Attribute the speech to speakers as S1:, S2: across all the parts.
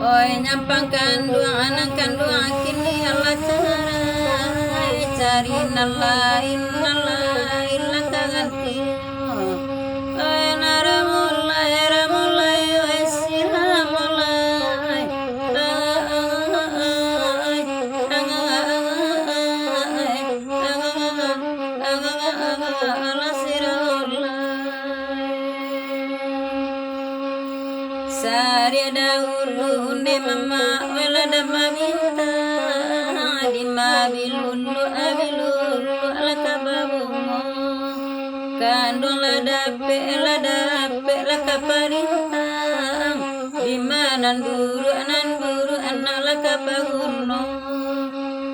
S1: Oi nyampangkan dua anak kandung kini Allah cari nalain nalain ganti. Oi naramulai ramulai oi siramulai. Sari dahulu unde mama wala dama minta di mabilulu abilulu ala kababumo kandung ladape la kaparintang di mana nanduru anak la kabaguno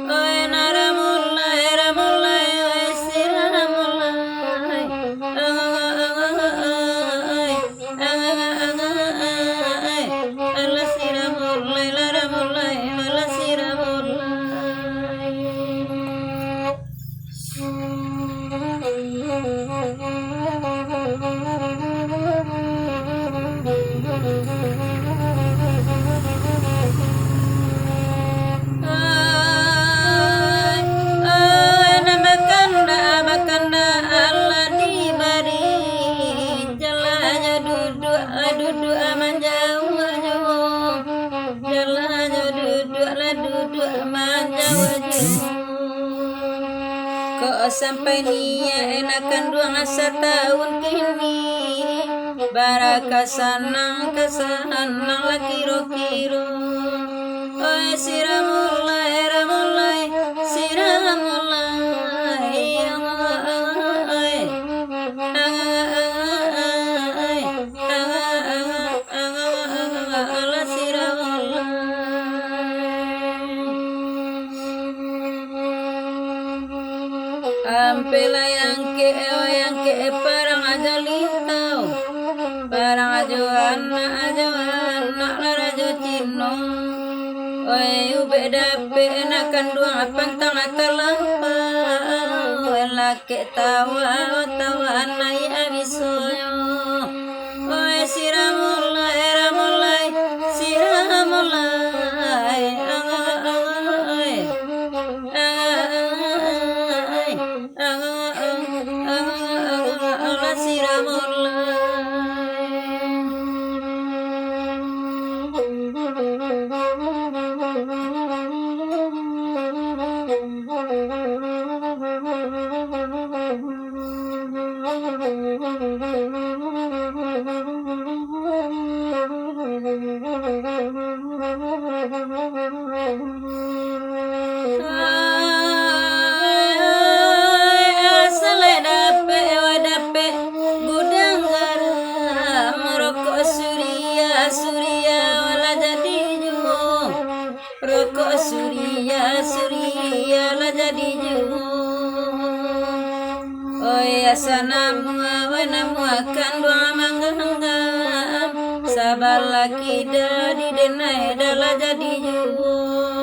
S1: oi naramulai ramulai oi siramulai makanda Allah diberi jalannya duduk aman jauh jalannya duduk aman jauh kok sampai nia enakan 2 tahun kini baraka sanang lah kiro-kiro oi siramulai ramulai siramulai Ampela yang ke parang aja lintau parang aja anak larajo cino oi ube dape enakan 2 pantang atalampau laki tawa nai abisoyo oi siramulai ramulai siramulai Surya wala jadi juo rokok surya la jadi juo oi asana wana muakan 2 mangganggam sabar laki dari denai dala jadi juo